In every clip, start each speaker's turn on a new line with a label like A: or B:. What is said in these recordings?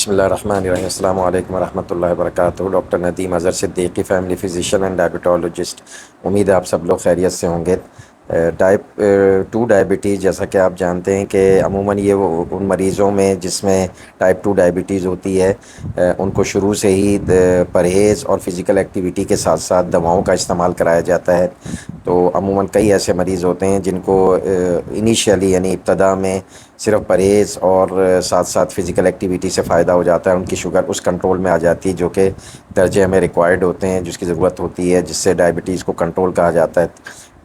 A: بسم اللہ الرحمن الرحیم، السلام علیکم ورحمۃ اللہ وبرکاتہ۔ Doctor Nadeem Azhar Siddiqui, family physician and diabetologist. امید ہے آپ سب لوگ خیریت سے ہوں گے۔ ٹائپ 2 ڈائبٹیز، جیسا کہ آپ جانتے ہیں کہ عموماً یہ ان مریضوں میں جس میں ٹائپ 2 ڈائبٹیز ہوتی ہے، ان کو شروع سے ہی پرہیز اور فزیکل ایکٹیویٹی کے ساتھ ساتھ دواؤں کا استعمال کرایا جاتا ہے۔ تو عموماً کئی ایسے مریض ہوتے ہیں جن کو انیشیلی یعنی ابتدا میں صرف پرہیز اور ساتھ ساتھ فزیکل ایکٹیویٹی سے فائدہ ہو جاتا ہے، ان کی شوگر اس کنٹرول میں آ جاتی ہے جو کہ درجے میں ریکوائرڈ ہوتے ہیں، جس کی ضرورت ہوتی ہے، جس سے ڈائبٹیز کو کنٹرول کہا جاتا ہے۔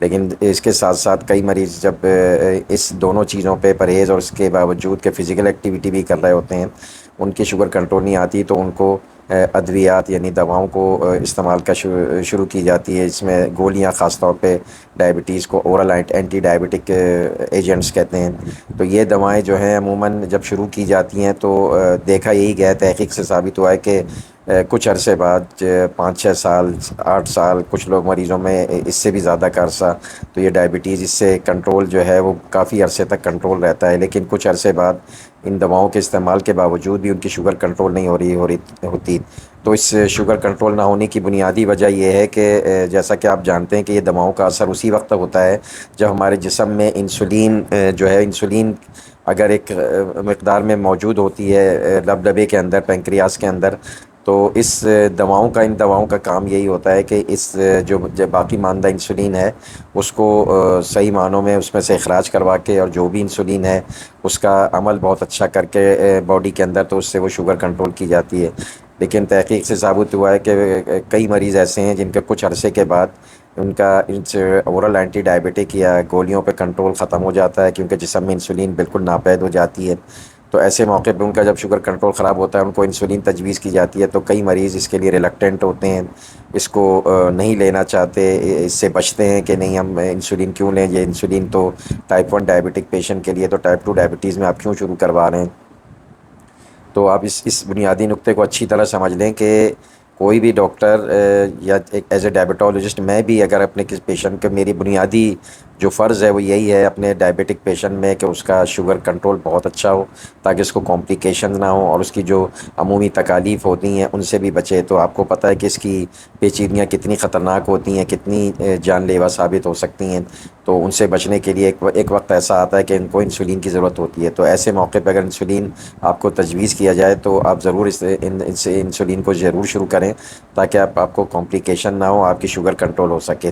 A: لیکن اس کے ساتھ ساتھ کئی مریض جب اس دونوں چیزوں پہ پرہیز اور اس کے باوجود کہ فزیکل ایکٹیویٹی بھی کر رہے ہوتے ہیں، ان کی شوگر کنٹرول نہیں آتی، تو ان کو ادویات یعنی دواؤں کو استعمال کا شروع کی جاتی ہے۔ اس میں گولیاں، خاص طور پہ ڈائبٹیز کو اورل اینٹی ڈائبٹک ایجنٹس کہتے ہیں۔ تو یہ دوائیں جو ہیں عموماً جب شروع کی جاتی ہیں تو دیکھا یہی گیا ہے، تحقیق سے ثابت ہوا ہے کہ کچھ عرصے بعد 5-6 سال، 8 سال، کچھ لوگ مریضوں میں اس سے بھی زیادہ کا عرصہ، تو یہ ڈائبٹیز اس سے کنٹرول جو ہے وہ کافی عرصے تک کنٹرول رہتا ہے۔ لیکن کچھ عرصے بعد ان دواؤں کے استعمال کے باوجود بھی ان کی شوگر کنٹرول نہیں ہوتی۔ تو اس شوگر کنٹرول نہ ہونے کی بنیادی وجہ یہ ہے کہ جیسا کہ آپ جانتے ہیں کہ یہ دواؤں کا اثر اسی وقت ہوتا ہے جب ہمارے جسم میں انسولین جو ہے، انسولین اگر ایک مقدار میں موجود ہوتی ہے لبلبے کے اندر، پینکریاس کے اندر، تو اس ان دواؤں کا کام یہی ہوتا ہے کہ اس جو باقی ماندہ انسولین ہے اس کو صحیح معنوں میں اس میں سے اخراج کروا کے، اور جو بھی انسولین ہے اس کا عمل بہت اچھا کر کے باڈی کے اندر، تو اس سے وہ شوگر کنٹرول کی جاتی ہے۔ لیکن تحقیق سے ثابت ہوا ہے کہ کئی مریض ایسے ہیں جن کے کچھ عرصے کے بعد ان کا اورل اینٹی ڈائبٹک یا گولیوں پہ کنٹرول ختم ہو جاتا ہے، کیونکہ جسم میں انسولین بالکل ناپید ہو جاتی ہے۔ تو ایسے موقع پہ ان کا جب شوگر کنٹرول خراب ہوتا ہے، ان کو انسولین تجویز کی جاتی ہے، تو کئی مریض اس کے لیے ریلکٹنٹ ہوتے ہیں، اس کو نہیں لینا چاہتے، اس سے بچتے ہیں کہ نہیں ہم انسولین کیوں لیں، یہ انسولین تو ٹائپ 1 ڈائبٹک پیشنٹ کے لیے، تو ٹائپ 2 ڈائبٹیز میں آپ کیوں شروع کروا رہے ہیں۔ تو آپ اس بنیادی نقطے کو اچھی طرح سمجھ لیں کہ کوئی بھی ڈاکٹر یا ایز اے ڈائبٹالوجسٹ میں بھی اگر اپنے کسی پیشنٹ کے، میری بنیادی جو فرض ہے وہ یہی ہے اپنے ڈائبٹک پیشنٹ میں کہ اس کا شوگر کنٹرول بہت اچھا ہو، تاکہ اس کو کمپلیکیشن نہ ہو اور اس کی جو عمومی تکالیف ہوتی ہیں ان سے بھی بچے۔ تو آپ کو پتہ ہے کہ اس کی پیچیدگیاں کتنی خطرناک ہوتی ہیں، کتنی جان لیوا ثابت ہو سکتی ہیں۔ تو ان سے بچنے کے لیے ایک وقت ایسا آتا ہے کہ ان کو انسولین کی ضرورت ہوتی ہے۔ تو ایسے موقع پہ اگر انسولین آپ کو تجویز کیا جائے تو آپ ضرور انسولین کو ضرور شروع کریں، تاکہ آپ کو کمپلیکیشن نہ ہو، آپ کی شوگر کنٹرول ہو سکے۔